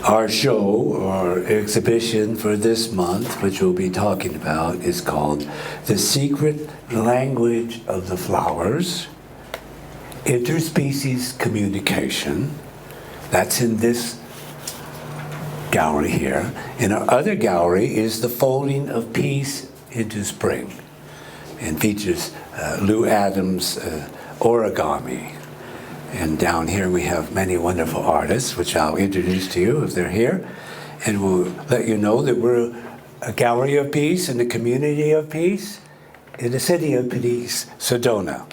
Our show or exhibition for this month, which we'll be talking about, is called The Secret Language of the Flowers, Interspecies Communication. That's in this gallery here. In our other gallery is The Folding of Peace into Spring, and features Lou Adams' origami. And down here we have many wonderful artists, which I'll introduce to you if they're here. And we'll let you know that we're a gallery of peace and a community of peace in the city of peace, Sedona.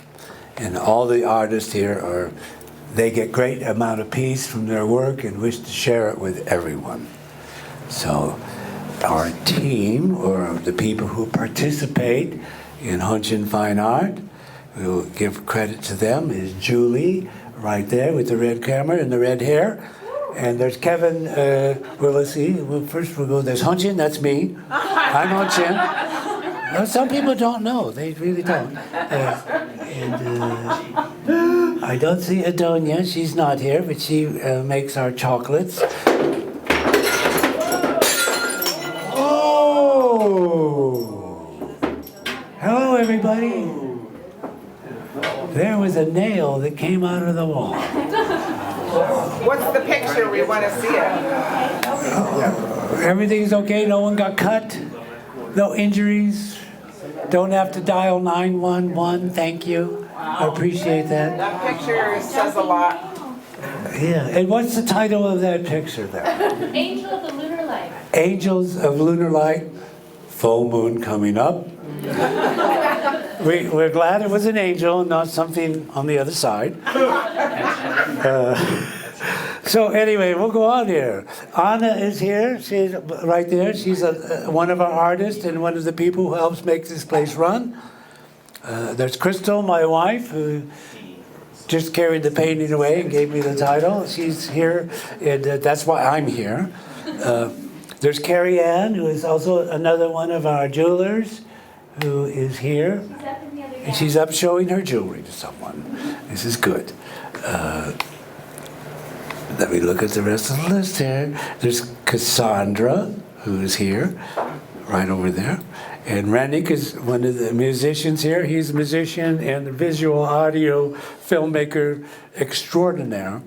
And all the artists here they get great amount of peace from their work and wish to share it with everyone. So our team, or the people who participate in Honshin Fine Art, we'll give credit to them, is Julie, right there with the red camera and the red hair. And there's Kevin, let's see, first we'll go, there's Honshin, that's me. I'm Honshin. Well, some people don't know, they really don't. I don't see Adonia, she's not here, but she makes our chocolates. Oh! Hello, everybody. There was a nail that came out of the wall. What's the picture? We want to see it. Everything's okay? No one got cut? No injuries? Don't have to dial 911? Thank you. I appreciate that. That picture says a lot. Yeah. And what's the title of that picture there? Angel of the Lunar Light. Angels of Lunar Light. Full moon coming up. We're glad it was an angel, not something on the other side. So anyway, we'll go on here. Anna is here. She's right there. She's one of our artists and one of the people who helps make this place run. There's Crystal, my wife, who just carried the painting away and gave me the title. She's here, and that's why I'm here. There's Carrie Ann, who is also another one of our jewelers, who is here. And she's up showing her jewelry to someone. This is good. Let me look at the rest of the list here. There's Cassandra, who is here, right over there. And Rannick is one of the musicians here. He's a musician and a visual audio filmmaker extraordinaire.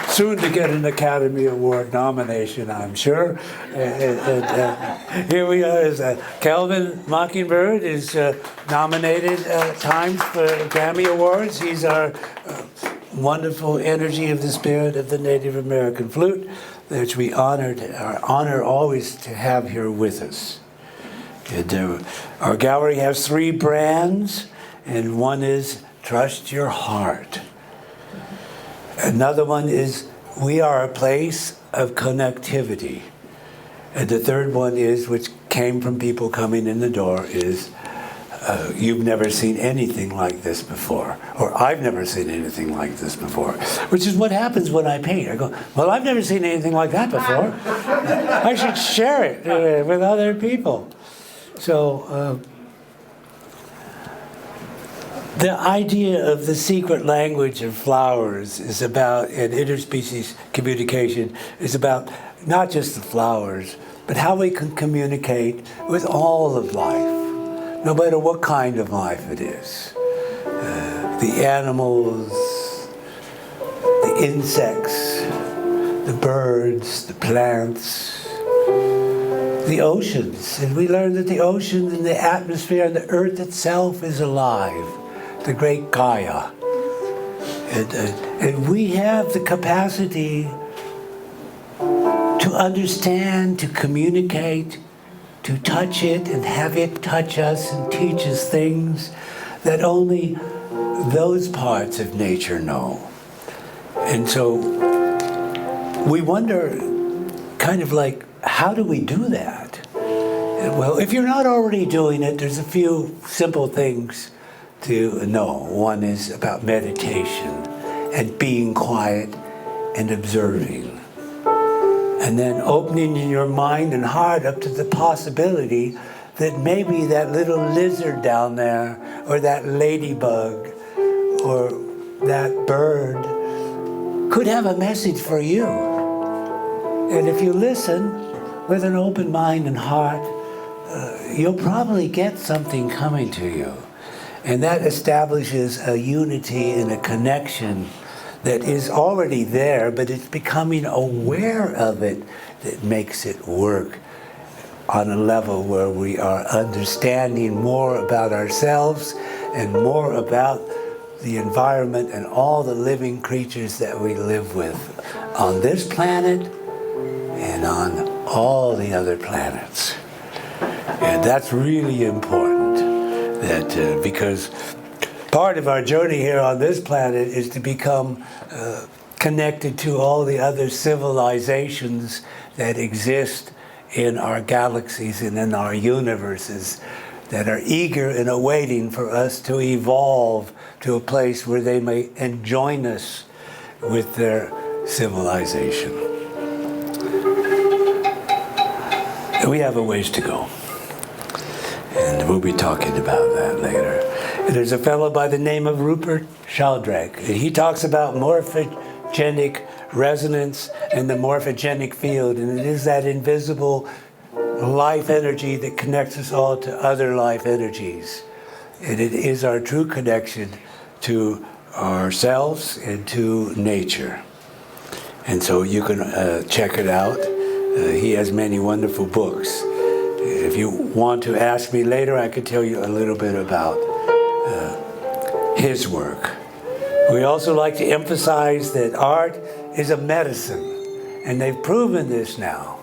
Soon to get an Academy Award nomination, I'm sure. Here we are. Calvin Mockingbird is nominated times for Grammy Awards. He's our wonderful energy of the spirit of the Native American flute, which we honor always to have here with us. And, our gallery has 3 brands, and one is Trust Your Heart. Another one is We Are a Place of Connectivity. And the third one is, which came from people coming in the door, is You've never seen anything like this before. Or I've never seen anything like this before. Which is what happens when I paint. I go, well, I've never seen anything like that before. I should share it with other people. So the idea of the secret language of flowers is about, and interspecies communication is about not just the flowers, but how we can communicate with all of life, no matter what kind of life it is. The animals, the insects, the birds, the plants, the oceans. And we learn that the ocean and the atmosphere and the earth itself is alive. The great Gaia. And we have the capacity to understand, to communicate, to touch it and have it touch us and teach us things that only those parts of nature know. And so we wonder, kind of like, how do we do that? Well, if you're not already doing it, there's a few simple things to know. One is about meditation and being quiet and observing. And then opening your mind and heart up to the possibility that maybe that little lizard down there, or that ladybug, or that bird could have a message for you. And if you listen with an open mind and heart, you'll probably get something coming to you. And that establishes a unity and a connection that is already there, but it's becoming aware of it that makes it work on a level where we are understanding more about ourselves and more about the environment and all the living creatures that we live with on this planet and on all the other planets. And that's really important, that because part of our journey here on this planet is to become connected to all the other civilizations that exist in our galaxies and in our universes, that are eager and awaiting for us to evolve to a place where they may join us with their civilization. And we have a ways to go. And we'll be talking about that later. And there's a fellow by the name of Rupert Sheldrake. And he talks about morphogenic resonance and the morphogenic field. And it is that invisible life energy that connects us all to other life energies. And it is our true connection to ourselves and to nature. And so you can check it out. He has many wonderful books. If you want to ask me later, I could tell you a little bit about his work. We also like to emphasize that art is a medicine, and they've proven this now.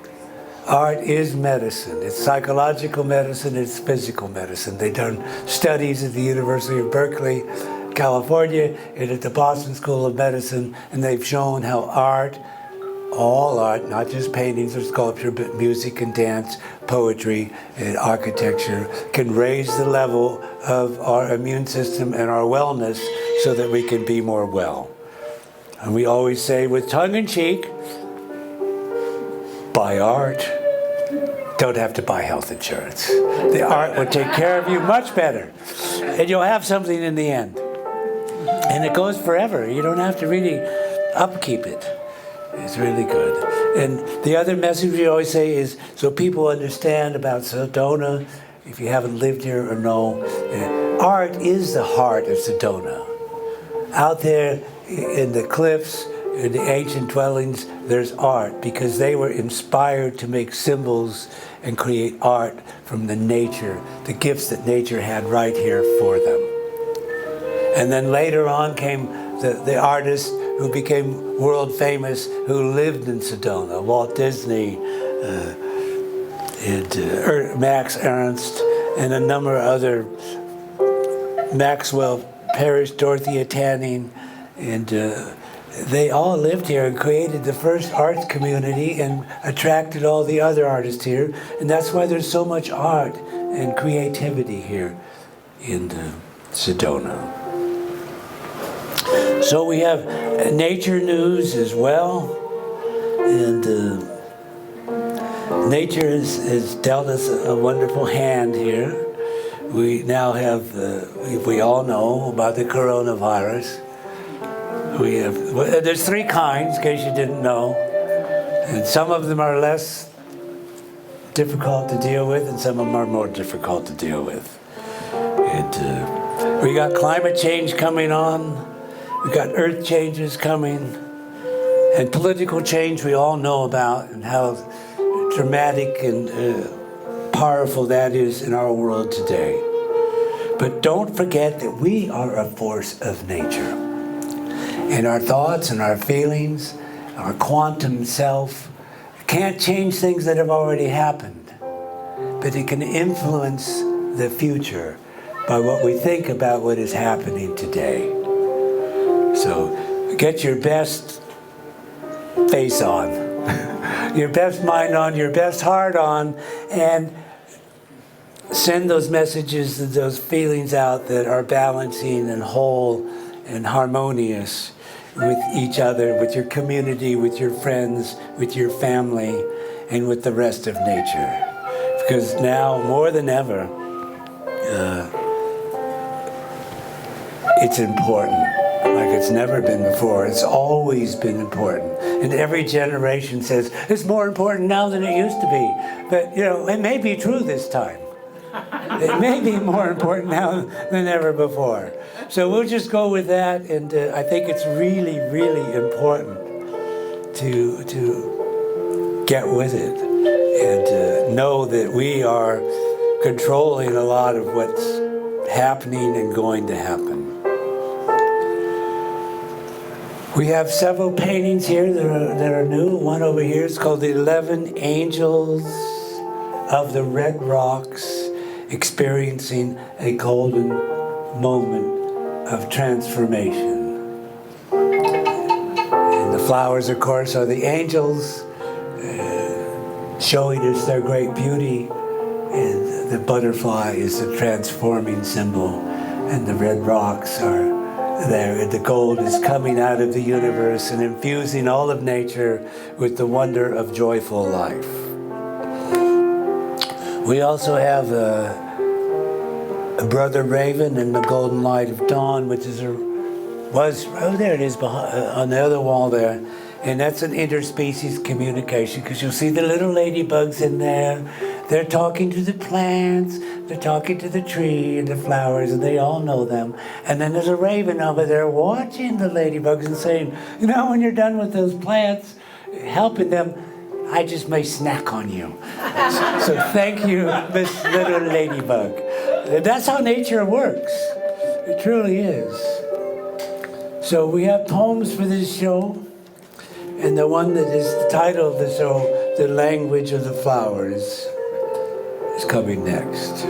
Art is medicine. It's psychological medicine, it's physical medicine. They've done studies at the University of Berkeley, California, and at the Boston School of Medicine, and they've shown how art, all art, not just paintings or sculpture, but music and dance, poetry and architecture, can raise the level of our immune system and our wellness so that we can be more well. And we always say with tongue in cheek, buy art. Don't have to buy health insurance. The art will take care of you much better. And you'll have something in the end. And it goes forever. You don't have to really upkeep it. It's really good. And the other message we always say is, so people understand about Sedona, if you haven't lived here or know, art is the heart of Sedona. Out there in the cliffs, in the ancient dwellings, there's art because they were inspired to make symbols and create art from the nature, the gifts that nature had right here for them. And then later on came the artists who became world famous, who lived in Sedona, Walt Disney, Max Ernst, and a number of other, Maxwell Parrish, Dorothea Tanning, and they all lived here and created the first arts community and attracted all the other artists here. And that's why there's so much art and creativity here in Sedona. So we have nature news as well. And nature has dealt us a wonderful hand here. We now have, we all know about the coronavirus. We have, there's 3 kinds, in case you didn't know. And some of them are less difficult to deal with, and some of them are more difficult to deal with. And we got climate change coming on. We got earth changes coming. And political change we all know about, and how dramatic and powerful that is in our world today. But don't forget that we are a force of nature. And our thoughts and our feelings, our quantum self, can't change things that have already happened. But it can influence the future by what we think about what is happening today. So get your best face on, your best mind on, your best heart on, and send those messages and those feelings out that are balancing and whole and harmonious with each other, with your community, with your friends, with your family, and with the rest of nature. Because now, more than ever, it's important like it's never been before. It's always been important. And every generation says, it's more important now than it used to be. But, it may be true this time. It may be more important now than ever before. So we'll just go with that, and I think it's really, really important to get with it and know that we are controlling a lot of what's happening and going to happen. We have several paintings here that are new. One over here is called the 11 Angels of the Red Rocks Experiencing a Golden Moment of Transformation. And the flowers, of course, are the angels showing us their great beauty. And the butterfly is the transforming symbol. And the red rocks are there. The gold is coming out of the universe and infusing all of nature with the wonder of joyful life. We also have a Brother Raven and the Golden Light of Dawn, which is there it is behind, on the other wall there. And that's an interspecies communication, because you'll see the little ladybugs in there. They're talking to the plants, they're talking to the tree and the flowers, and they all know them. And then there's a raven over there watching the ladybugs and saying, when you're done with those plants, helping them, I just may snack on you. So thank you, Miss Little Ladybug. That's how nature works. It truly is. So we have poems for this show. And the one that is the title of the show, The Language of the Flowers, is coming next.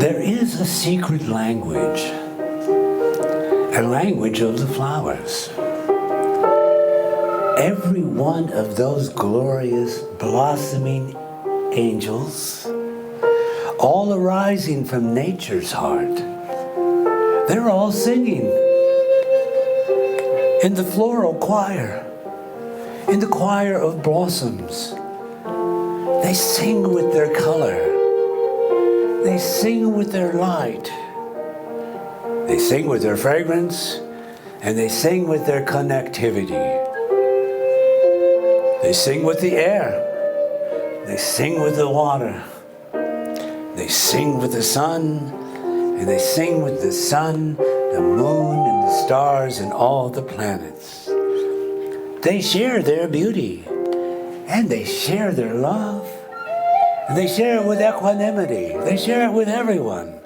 There is a secret language, a language of the flowers. Every one of those glorious blossoming angels, all arising from nature's heart, they're all singing in the floral choir, in the choir of blossoms. They sing with their color. They sing with their light. They sing with their fragrance, and they sing with their connectivity. They sing with the air. They sing with the water. They sing with the sun, and they sing with the sun, the moon, and the stars, and all the planets. They share their beauty, and they share their love, and they share it with equanimity. They share it with everyone,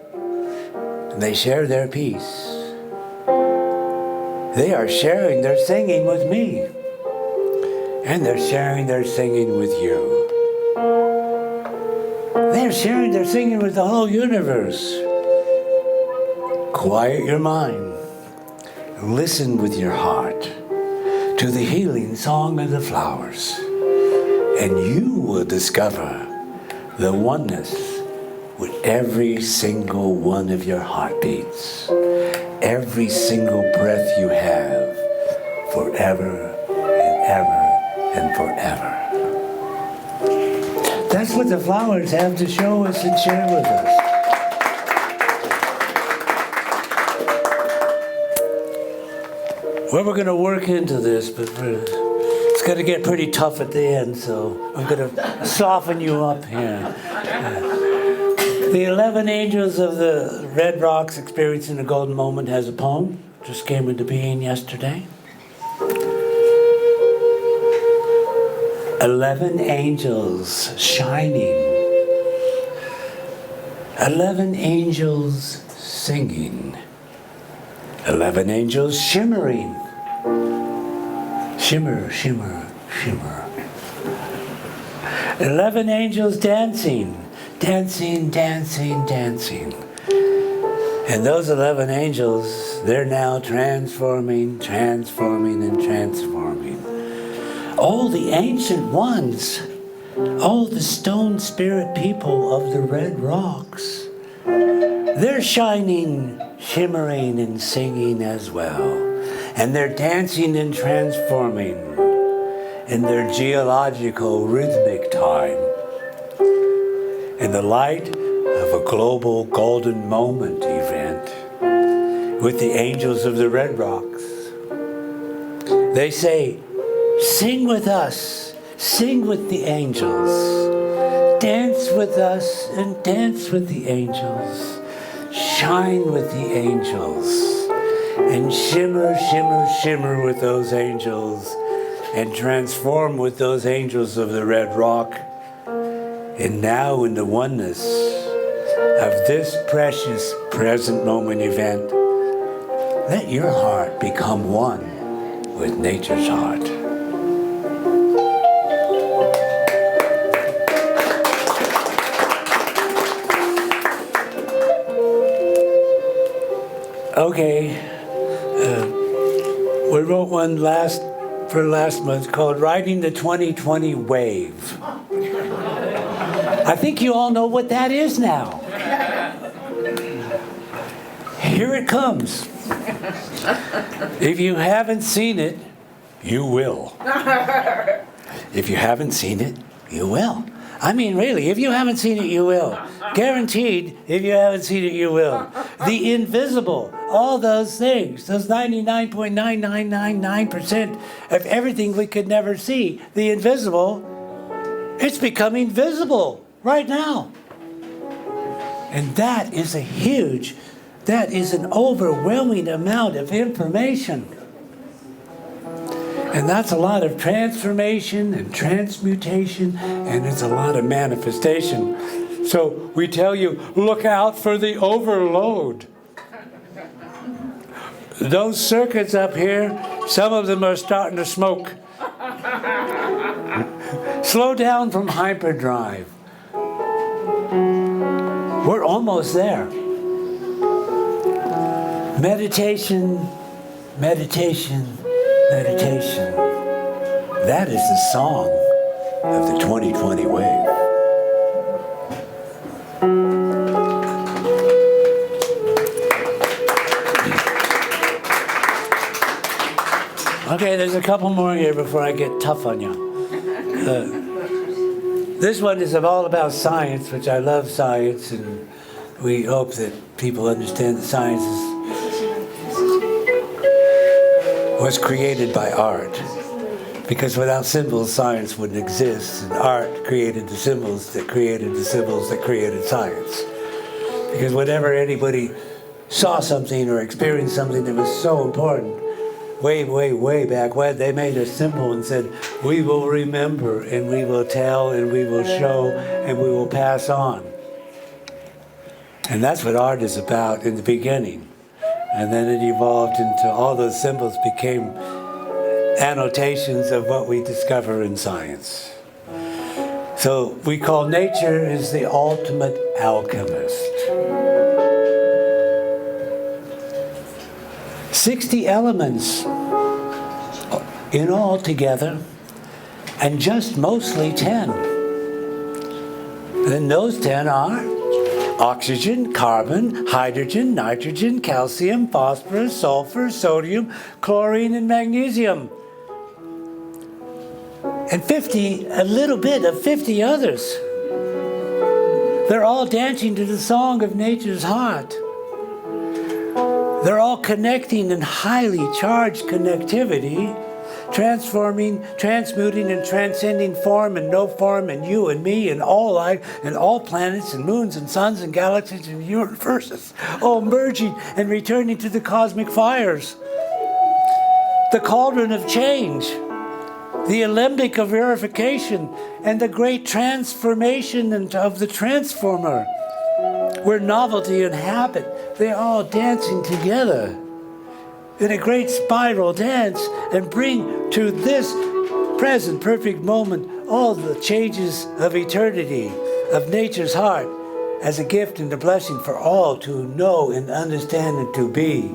and they share their peace. They are sharing their singing with me, and they're sharing their singing with you. They're sharing their singing with the whole universe. Quiet your mind. Listen with your heart to the healing song of the flowers, and you will discover the oneness with every single one of your heartbeats, every single breath you have, forever and ever and forever. That's what the flowers have to show us and share with us. Well, we're going to work into this, but it's going to get pretty tough at the end, so I'm going to soften you up here. The 11 Angels of the Red Rocks Experiencing a Golden Moment has a poem. Just came into being yesterday. 11 angels shining. 11 angels singing. 11 angels shimmering. Shimmer, shimmer, shimmer. 11 angels dancing. Dancing, dancing, dancing. And those 11 angels, they're now transforming, transforming, and transforming. All the ancient ones, all the stone spirit people of the red rocks, they're shining, shimmering, and singing as well. And they're dancing and transforming in their geological rhythmic time, in the light of a global golden moment event. with the angels of the Red Rocks. They say, sing with us, sing with the angels. Dance with us and dance with the angels. Shine with the angels. And shimmer, shimmer, shimmer with those angels. And transform with those angels of the Red Rock. And now in the oneness of this precious present moment event, let your heart become one with nature's heart. Okay, we wrote one for last month called Riding the 2020 Wave. I think you all know what that is now. Here it comes. If you haven't seen it, you will. If you haven't seen it, you will. I mean, really, if you haven't seen it, you will. Guaranteed, if you haven't seen it, you will. The invisible, all those things, those 99.9999% of everything we could never see, the invisible, it's becoming visible right now. And that is an overwhelming amount of information. And that's a lot of transformation and transmutation, and it's a lot of manifestation. So we tell you, look out for the overload. Those circuits up here, some of them are starting to smoke. Slow down from hyperdrive. We're almost there. Meditation, meditation, meditation. That is the song of the 2020 wave. Okay, there's a couple more here before I get tough on you. This one is all about science, which I love science, and we hope that people understand that science was created by art. Because without symbols, science wouldn't exist, and art created the symbols that created the symbols that created science. Because whenever anybody saw something or experienced something that was so important, way, way, way back when, they made a symbol and said, we will remember, and we will tell, and we will show, and we will pass on. And that's what art is about in the beginning. And then it evolved into all those symbols became annotations of what we discover in science. So we call nature is the ultimate alchemist. 60 elements in all together, and just mostly 10. And those 10 are oxygen, carbon, hydrogen, nitrogen, calcium, phosphorus, sulfur, sodium, chlorine, and magnesium. And a little bit of 50 others. They're all dancing to the song of nature's heart. They're all connecting in highly charged connectivity, transforming, transmuting, and transcending form and no form, and you and me and all life and all planets and moons and suns and galaxies and universes, all merging and returning to the cosmic fires. The cauldron of change, the alembic of verification, and the great transformation of the transformer, where novelty and habit, they're all dancing together in a great spiral dance and bring to this present perfect moment all the changes of eternity, of nature's heart, as a gift and a blessing for all to know and understand and to be.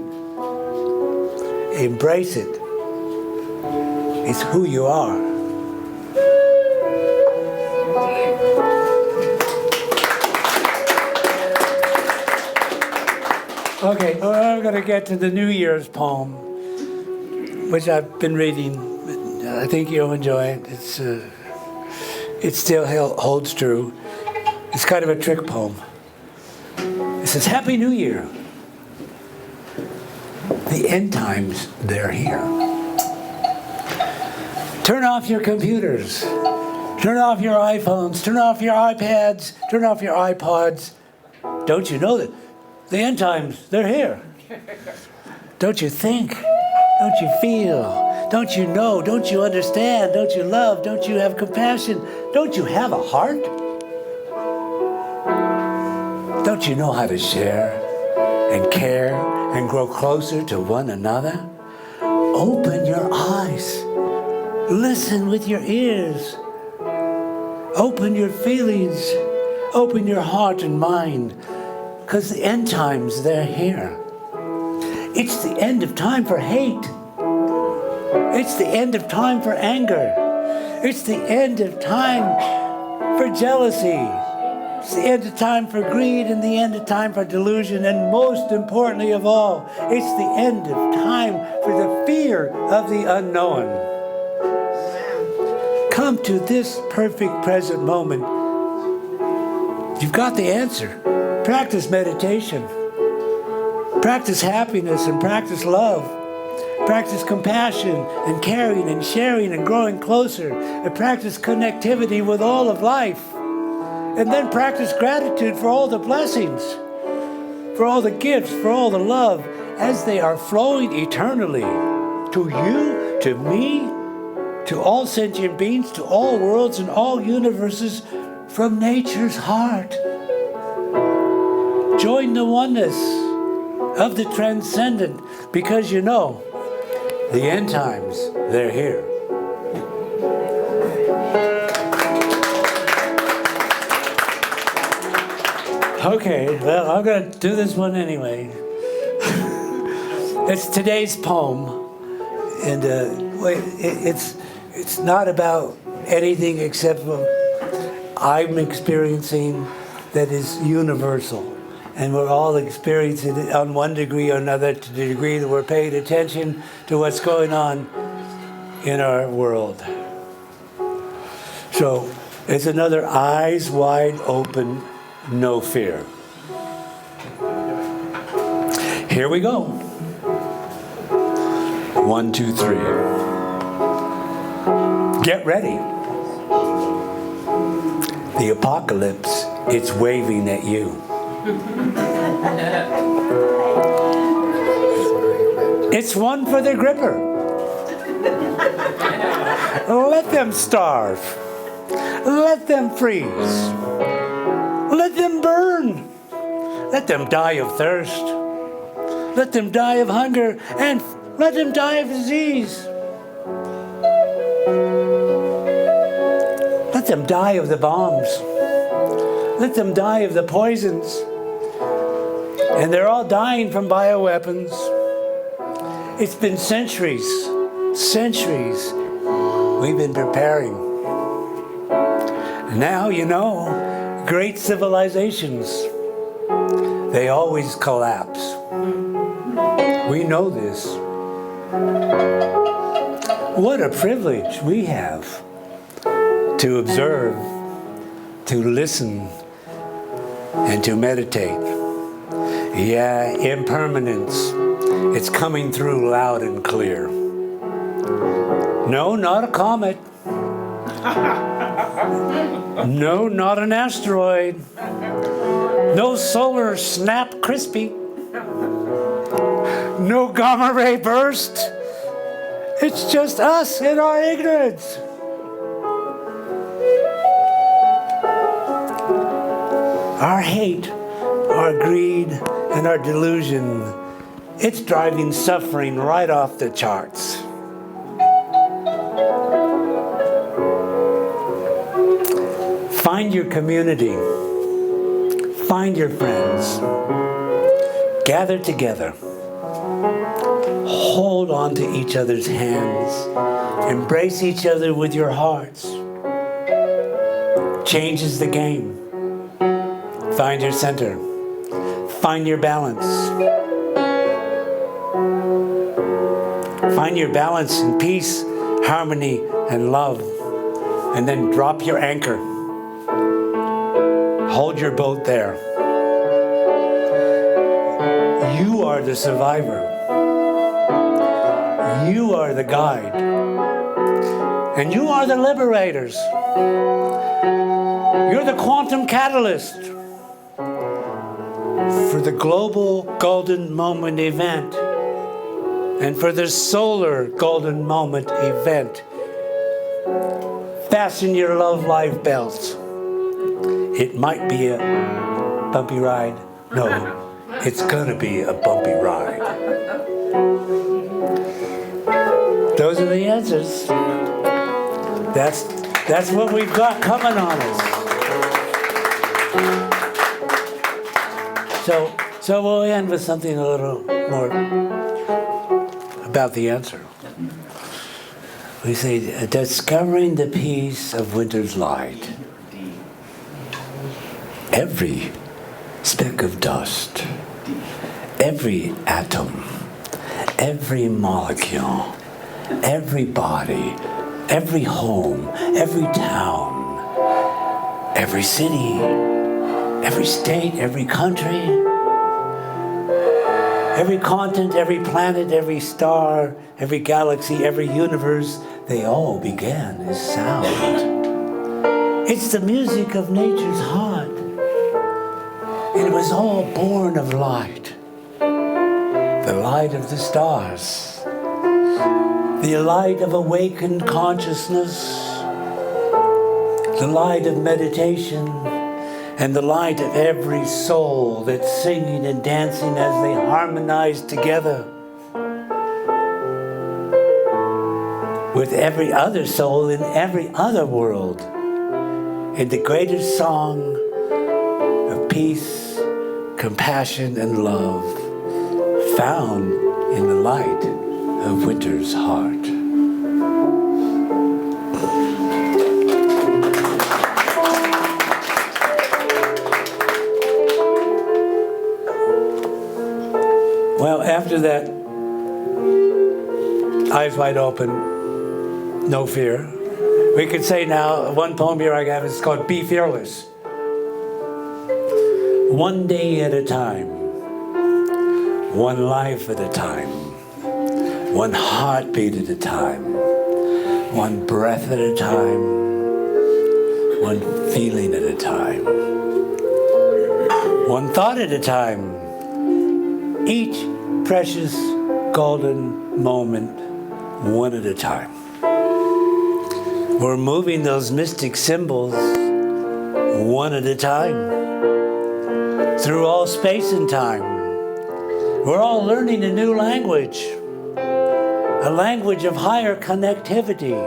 Embrace it. It's who you are. Okay, well, I'm going to get to the New Year's poem, which I've been reading. I think you'll enjoy it. It still holds true. It's kind of a trick poem. It says, Happy New Year. The end times, they're here. Turn off your computers. Turn off your iPhones. Turn off your iPads. Turn off your iPods. Don't you know that the end times, they're here? Don't you think? Don't you feel? Don't you know? Don't you understand? Don't you love? Don't you have compassion? Don't you have a heart? Don't you know how to share and care and grow closer to one another? Open your eyes. Listen with your ears. Open your feelings. Open your heart and mind. Because the end times, they're here. It's the end of time for hate. It's the end of time for anger. It's the end of time for jealousy. It's the end of time for greed and the end of time for delusion. And most importantly of all, it's the end of time for the fear of the unknown. Come to this perfect present moment. You've got the answer. Practice meditation. Practice happiness and practice love. Practice compassion and caring and sharing and growing closer. And practice connectivity with all of life. And then practice gratitude for all the blessings, for all the gifts, for all the love, as they are flowing eternally to you, to me, to all sentient beings, to all worlds and all universes from nature's heart. Join the oneness of the transcendent, because you know, the end times, they're here. Okay, well, I'm going to do this one anyway. It's today's poem, and it's not about anything except what I'm experiencing that is universal. And we're all experiencing it on one degree or another, to the degree that we're paying attention to what's going on in our world. So it's another eyes wide open, no fear. Here we go. 1, 2, 3. Get ready. The apocalypse, it's waving at you. It's one for the gripper. Let them starve. Let them freeze. Let them burn. Let them die of thirst. Let them die of hunger, and let them die of disease. Let them die of the bombs. Let them die of the poisons. And they're all dying from bioweapons. It's been centuries we've been preparing. Now, you know, great civilizations, they always collapse. We know this. What a privilege we have to observe, to listen, and to meditate. Yeah, impermanence. It's coming through loud and clear. No, not a comet. No, not an asteroid. No solar snap crispy. No gamma ray burst. It's just us in our ignorance. Our hate, our greed, and our delusion, it's driving suffering right off the charts. Find your community. Find your friends. Gather together. Hold on to each other's hands. Embrace each other with your hearts. Change is the game. Find your center. Find your balance. Find your balance in peace, harmony, and love. And then drop your anchor. Hold your boat there. You are the survivor. You are the guide. And you are the liberators. You're the quantum catalyst for the global golden moment event and for the solar golden moment event. Fasten your love life belts. It might be a bumpy ride. No, it's gonna be a bumpy ride. Those are the answers. That's what we've got coming on us. So we'll end with something a little more about the answer. We say, discovering the peace of winter's light. Every speck of dust, every atom, every molecule, every body, every home, every town, every city, every state, every country, every continent, every planet, every star, every galaxy, every universe, they all began as sound. It's the music of nature's heart. And it was all born of light. The light of the stars. The light of awakened consciousness. The light of meditation. And the light of every soul that's singing and dancing as they harmonize together with every other soul in every other world, in the greatest song of peace, compassion, and love found in the light of winter's heart. Well, after that, eyes wide open, no fear. We could say now, one poem here I have is called Be Fearless. One day at a time, one life at a time, one heartbeat at a time, one breath at a time, one feeling at a time, one thought at a time, each precious golden moment, one at a time. We're moving those mystic symbols one at a time through all space and time. We're all learning a new language, a language of higher connectivity.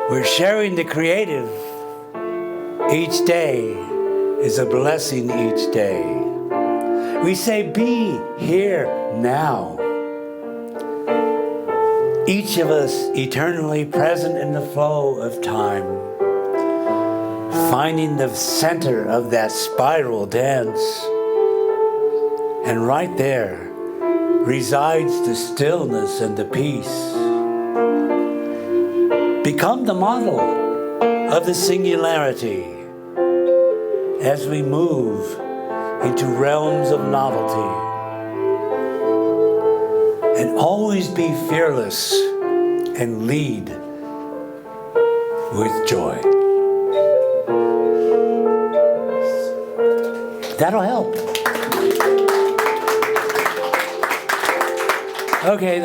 We're sharing the creative. Each day is a blessing each day. We say, be here now. Each of us eternally present in the flow of time, finding the center of that spiral dance. And right there resides the stillness and the peace. Become the model of the singularity as we move into realms of novelty. And always be fearless and lead with joy. That'll help. Okay,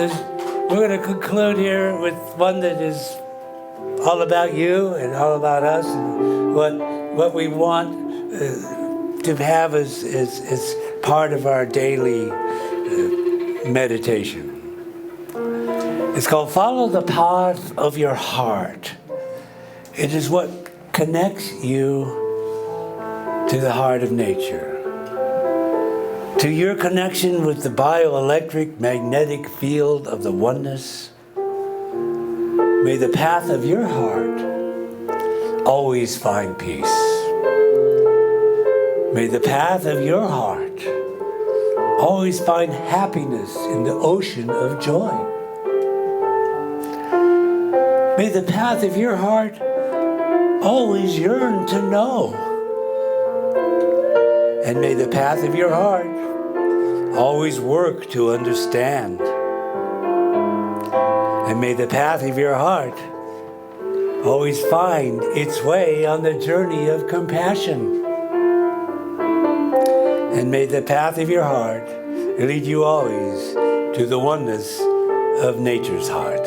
we're going to conclude here with one that is all about you and all about us and what we want to have as part of our daily meditation. It's called Follow the Path of Your Heart. It is what connects you to the heart of nature, to your connection with the bioelectric magnetic field of the oneness. May the path of your heart always find peace. May the path of your heart always find happiness in the ocean of joy. May the path of your heart always yearn to know. And may the path of your heart always work to understand. And may the path of your heart always find its way on the journey of compassion. And may the path of your heart lead you always to the oneness of nature's heart.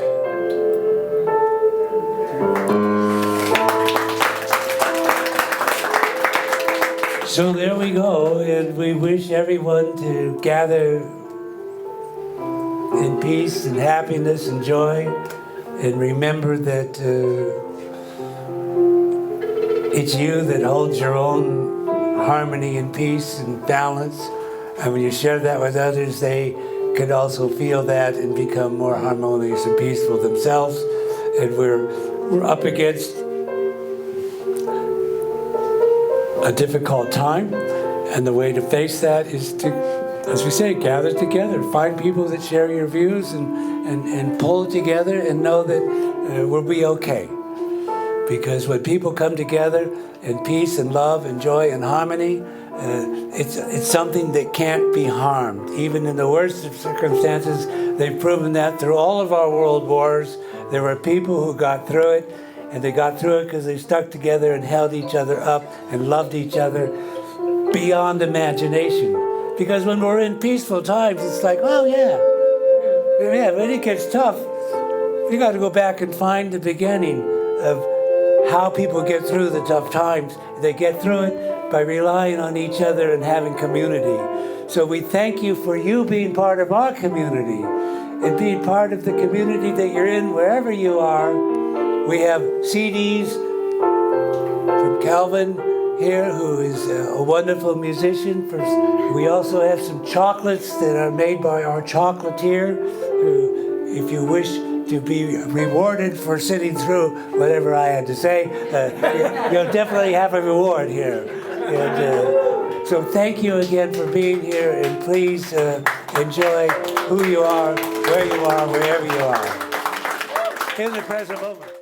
So there we go, and we wish everyone to gather in peace and happiness and joy, and remember that it's you that holds your own harmony and peace and balance, and when you share that with others, they could also feel that and become more harmonious and peaceful themselves. And we're up against a difficult time, and the way to face that is to, as we say, gather together, find people that share your views, and pull it together and know that we'll be okay. Because when people come together in peace and love and joy and harmony, it's something that can't be harmed. Even in the worst of circumstances, they've proven that through all of our world wars, there were people who got through it, and they got through it because they stuck together and held each other up and loved each other beyond imagination. Because when we're in peaceful times, it's like, oh yeah, when it gets tough, you got to go back and find the beginning of how people get through the tough times. They get through it by relying on each other and having community. So we thank you for you being part of our community and being part of the community that you're in wherever you are. We have CDs from Calvin here, who is a wonderful musician. We also have some chocolates that are made by our chocolatier, who, if you wish to be rewarded for sitting through whatever I had to say, you'll definitely have a reward here. And, so thank you again for being here, and please enjoy who you are, where you are, wherever you are, in the present moment.